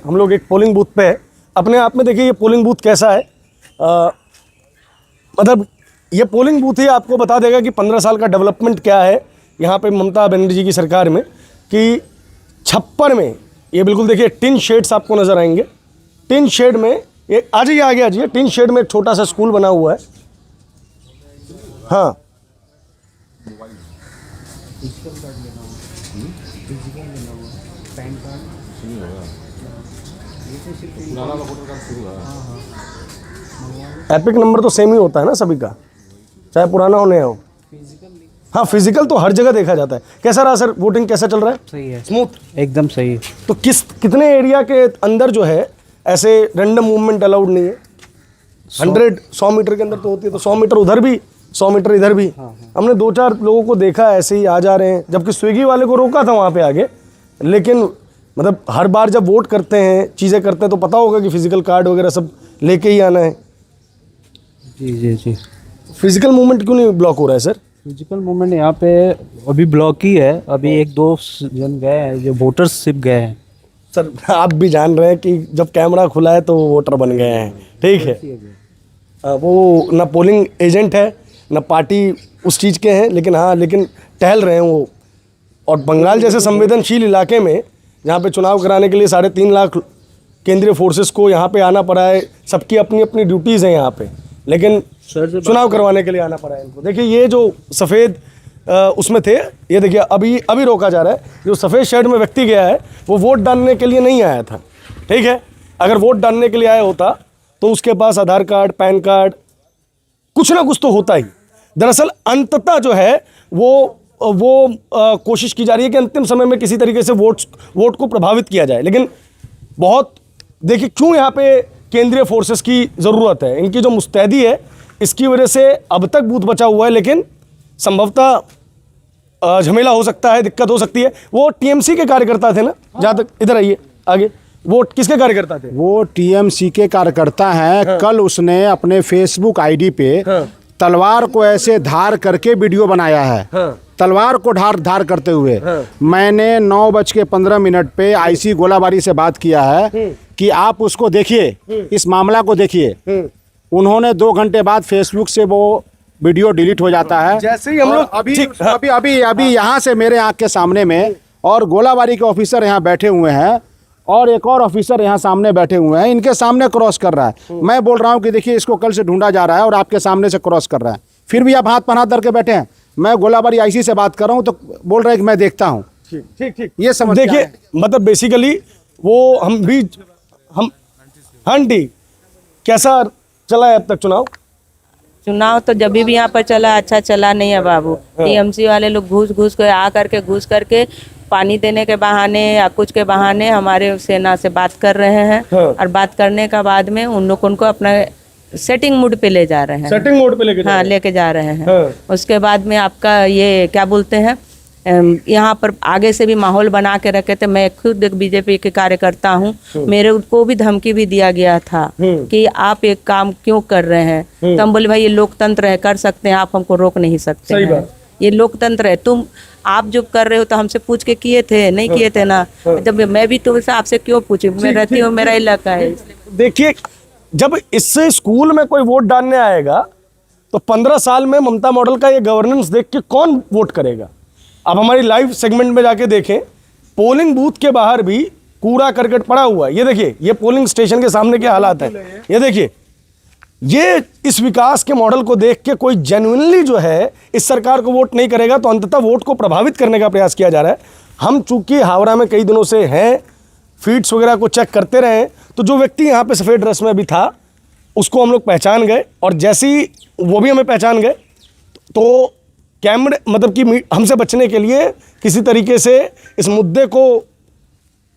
हम लोग एक पोलिंग बूथ पे है। अपने आप में देखिए ये पोलिंग बूथ कैसा है, मतलब ये पोलिंग बूथ ही आपको बता देगा कि 15 साल का डेवलपमेंट क्या है यहाँ पे ममता बनर्जी की सरकार में। कि छप्पर में ये बिल्कुल देखिए टिन शेड्स आपको नज़र आएंगे। टिन शेड में ये आ जाइए, आगे आ जाइए। टिन शेड में एक छोटा सा स्कूल बना हुआ है। हाँ, एपिक नंबर तो सेम ही होता है ना सभी का, चाहे पुराना हो नया हो। हाँ, फिजिकल तो हर जगह देखा जाता है। कैसा रहा सर, वोटिंग कैसा चल रहा है? सही है, स्मूथ, एकदम सही है। तो कितने एरिया के अंदर जो है ऐसे रैंडम मूवमेंट अलाउड नहीं है? 100 मीटर के अंदर तो होती है, तो 100 मीटर उधर भी, 100 मीटर इधर भी। हमने 2-4 लोगों को देखा ऐसे ही आ जा रहे हैं, जबकि स्विगी वाले को रोका था वहाँ पे आगे। लेकिन मतलब हर बार जब वोट करते हैं, चीज़ें करते हैं, तो पता होगा कि फिजिकल कार्ड वगैरह सब लेके ही आना है। जी जी जी। फिजिकल मूवमेंट क्यों नहीं ब्लॉक हो रहा है सर? फिजिकल मूवमेंट यहाँ पे अभी ब्लॉक ही है। अभी 1-2 जन गए हैं जो वोटर्स सिर्फ गए हैं। सर आप भी जान रहे हैं कि जब कैमरा खुला है तो वो वोटर बन गए हैं, ठीक है। वो ना पोलिंग एजेंट है ना पार्टी उस चीज़ के हैं, लेकिन हाँ, लेकिन टहल रहे हैं वो। और बंगाल जैसे संवेदनशील इलाके में जहाँ पे चुनाव कराने के लिए 3.5 लाख केंद्रीय फोर्सेस को यहाँ पे आना पड़ा है। सबकी अपनी अपनी ड्यूटीज़ हैं यहाँ पे, लेकिन चुनाव करवाने के लिए आना पड़ा है इनको। देखिए ये जो सफ़ेद उसमें थे, ये देखिए अभी रोका जा रहा है। जो सफ़ेद शर्ट में व्यक्ति गया है वो वोट डालने के लिए नहीं आया था, ठीक है। अगर वोट डालने के लिए आया होता तो उसके पास आधार कार्ड, पैन कार्ड, कुछ ना कुछ तो होता ही। दरअसल अंततः जो है वो कोशिश की जा रही है कि अंतिम समय में किसी तरीके से वोट को प्रभावित किया जाए। लेकिन बहुत देखिए क्यों यहाँ पे केंद्रीय फोर्सेस की ज़रूरत है। इनकी जो मुस्तैदी है इसकी वजह से अब तक बूथ बचा हुआ है, लेकिन संभवतः झमेला हो सकता है, दिक्कत हो सकती है। वो टीएमसी के कार्यकर्ता थे ना, जहाँ तक, इधर आइए आगे। वो किसके कार्यकर्ता थे? वो टीएमसी के कार्यकर्ता हैं। हाँ। कल उसने अपने फेसबुक आईडी पे तलवार को ऐसे धार करके वीडियो बनाया है। हाँ। तलवार को धार करते हुए। हाँ। मैंने 9:15 पे आईसी गोलाबारी से बात किया है कि आप उसको देखिए, इस मामला को देखिए। उन्होंने 2 घंटे बाद फेसबुक से वो वीडियो डिलीट हो जाता है। जैसे ही हम लोग अभी यहाँ से मेरे आँख के सामने में, और गोलाबारी के ऑफिसर यहाँ बैठे हुए हैं और एक और ऑफिसर यहाँ सामने बैठे हुए हैं, इनके सामने क्रॉस कर रहा है। मैं बोल रहा हूँ कि देखिए इसको कल से ढूंढा जा रहा है और आपके सामने से क्रॉस कर रहा है, फिर भी आप हाथ पर हाथ धर के बैठे हैं। मैं गोलाबारी आईसी से बात कर रहा हूँ तो बोल रहे हैं कि मैं देखता हूँ। ठीक, ये समझ देखिए, मतलब बेसिकली वो हम हाँ ठीक। कैसा चला है अब तक चुनाव? तो जब भी यहाँ पर चला, अच्छा चला नहीं है बाबू। टीएमसी वाले लोग घूस करके पानी देने के बहाने या कुछ के बहाने हमारे सेना से बात कर रहे हैं। और बात करने का बाद में उनको अपना सेटिंग मोड पे ले जा रहे हैं। सेटिंग मोड पे लेके जा रहे हैं। उसके बाद में आपका ये क्या बोलते हैं, यहाँ पर आगे से भी माहौल बना के रखे थे। मैं खुद एक बीजेपी के कार्यकर्ता हूँ, मेरे को भी धमकी भी दिया गया था कि आप एक काम क्यों कर रहे हैं। तो हम बोले भाई ये लोकतंत्र है, कर सकते हैं, आप हमको रोक नहीं सकते हैं। ये लोकतंत्र है। आप जो कर रहे हो तो हमसे पूछ के किए थे, नहीं किए थे ना। जब मैं भी तुमसे आपसे क्यों पूछूं, मैं रहती हूँ, मेरा इलाका है। देखिए, जब इससे स्कूल में कोई वोट डालने आएगा तो 15 साल में ममता मॉडल का ये गवर्नेंस देख के कौन वोट करेगा? अब हमारी लाइव सेगमेंट में जाके देखें, पोलिंग बूथ के बाहर भी कूड़ा करकट पड़ा हुआ है। ये देखिए, ये पोलिंग स्टेशन के सामने के हालात हैं। ये देखिए, ये इस विकास के मॉडल को देख के कोई जेन्युइनली जो है इस सरकार को वोट नहीं करेगा, तो अंततः वोट को प्रभावित करने का प्रयास किया जा रहा है। हम चूंकि हावड़ा में कई दिनों से हैं, फीड्स वगैरह को चेक करते रहे, तो जो व्यक्ति यहाँ पे सफ़ेद ड्रेस में भी था उसको हम लोग पहचान गए। और जैसे ही वो भी हमें पहचान गए तो कैमरे, मतलब कि हमसे बचने के लिए, किसी तरीके से इस मुद्दे को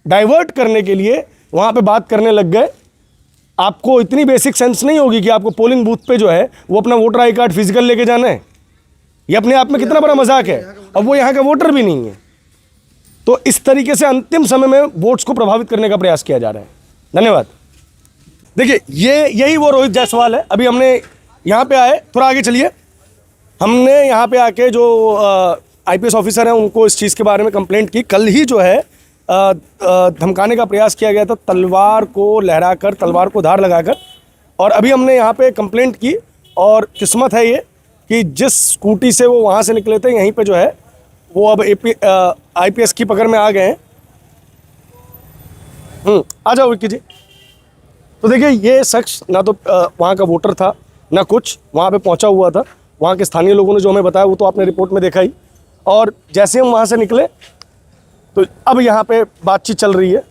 डाइवर्ट करने के लिए वहाँ पे बात करने लग गए। आपको इतनी बेसिक सेंस नहीं होगी कि आपको पोलिंग बूथ पे जो है वो अपना वोटर आई कार्ड फिजिकल लेके जाना है। ये अपने आप में कितना बड़ा मजाक है। अब वो यहाँ का वोटर भी नहीं है। तो इस तरीके से अंतिम समय में वोट्स को प्रभावित करने का प्रयास किया जा रहा है। धन्यवाद। देखिए, यही वो रोहित जायसवाल है। अभी हमने यहाँ पे आए, थोड़ा आगे चलिए। हमने यहाँ पे आके जो आईपीएस ऑफिसर हैं उनको इस चीज़ के बारे में कंप्लेंट की। कल ही जो है धमकाने का प्रयास किया गया था, तलवार को लहराकर, तलवार को धार लगाकर। और अभी हमने यहाँ पे कंप्लेंट की और किस्मत है ये कि जिस स्कूटी से वो वहाँ से निकले थे, यहीं पे जो है वो अब IPS की पकड़ में आ गए हैं। आ जाओ विक्की जी। तो देखिए, ये शख्स ना तो वहाँ का वोटर था ना कुछ, वहाँ पे पहुँचा हुआ था। वहाँ के स्थानीय लोगों ने जो हमें बताया वो तो आपने रिपोर्ट में देखा ही। और जैसे हम वहाँ से निकले तो अब यहाँ पे बातचीत चल रही है।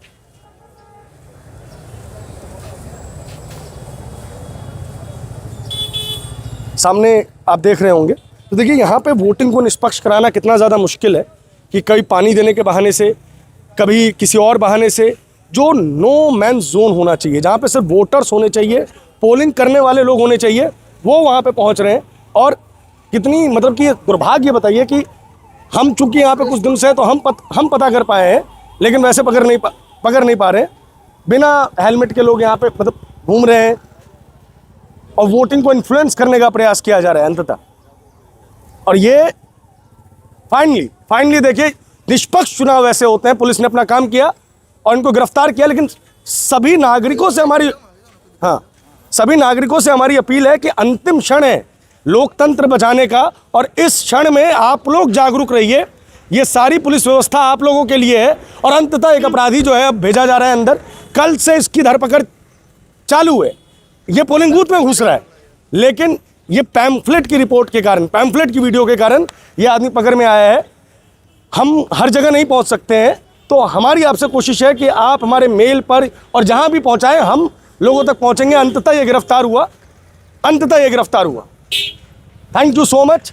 सामने आप देख रहे होंगे। तो देखिए, यहाँ पे वोटिंग को निष्पक्ष कराना कितना ज़्यादा मुश्किल है कि कभी पानी देने के बहाने से, कभी किसी और बहाने से, जो नो मैन जोन होना चाहिए, जहाँ पे सिर्फ वोटर्स होने चाहिए, पोलिंग करने वाले लोग होने चाहिए, वो वहाँ पे पहुँच रहे हैं। और कितनी मतलब कि दुर्भाग्य बताइए कि हम चूंकि यहाँ पे कुछ दिन से हैं तो हम पता कर पाए हैं, लेकिन वैसे पकड़ नहीं पा रहे हैं। बिना हेलमेट के लोग यहाँ पे मतलब घूम रहे हैं और वोटिंग को इन्फ्लुएंस करने का प्रयास किया जा रहा है अंततः। और ये फाइनली देखिए, निष्पक्ष चुनाव ऐसे होते हैं। पुलिस ने अपना काम किया और इनको गिरफ्तार किया, लेकिन सभी नागरिकों से हमारी अपील है कि अंतिम क्षण है लोकतंत्र बचाने का, और इस क्षण में आप लोग जागरूक रहिए। ये सारी पुलिस व्यवस्था आप लोगों के लिए है। और अंततः एक अपराधी जो है अब भेजा जा रहा है अंदर। कल से इसकी धरपकड़ चालू है। ये पोलिंग बूथ में घुस रहा है, लेकिन ये पैम्फलेट की रिपोर्ट के कारण, पैम्फलेट की वीडियो के कारण ये आदमी पकड़ में आया है। हम हर जगह नहीं पहुंच सकते हैं, तो हमारी आपसे कोशिश है कि आप हमारे मेल पर और जहां भी पहुंचाएं, हम लोगों तक पहुंचेंगे। अंततः ये गिरफ्तार हुआ। थैंक यू सो मच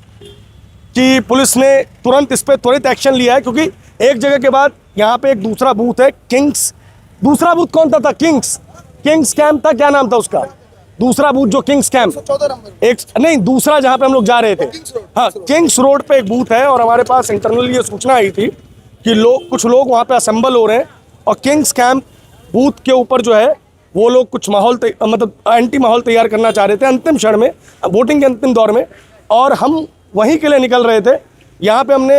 कि पुलिस ने तुरंत इस पर त्वरित एक्शन लिया है, क्योंकि एक जगह के बाद यहाँ पे एक दूसरा बूथ है, किंग्स। दूसरा बूथ कौन था? किंग्स कैंप था, क्या नाम था उसका? दूसरा बूथ जो किंग्स कैंप, एक नहीं, दूसरा जहाँ पे हम लोग जा रहे थे, हाँ, किंग्स रोड पे एक बूथ है। और हमारे पास इंटरनली ये सूचना आई थी कि कुछ लोग वहाँ पे असेंबल हो रहे हैं और किंग्स कैंप बूथ के ऊपर जो है वो लोग कुछ माहौल मतलब एंटी माहौल तैयार करना चाह रहे थे अंतिम क्षण में, वोटिंग के अंतिम दौर में। और हम वहीं के लिए निकल रहे थे। यहाँ पे हमने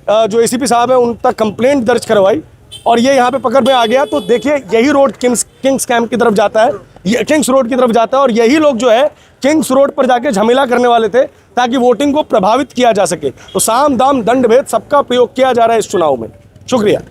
जो ACP साहब हैं उन तक कंप्लेंट दर्ज करवाई और ये यहाँ पे पकड़ में आ गया। तो देखिए, यही रोड किंग्स कैंप की तरफ जाता है, ये किंग्स रोड की तरफ जाता है। और यही लोग जो है किंग्स रोड पर जाके झमेला करने वाले थे ताकि वोटिंग को प्रभावित किया जा सके। तो साम दाम दंड भेद सबका प्रयोग किया जा रहा है इस चुनाव में। शुक्रिया।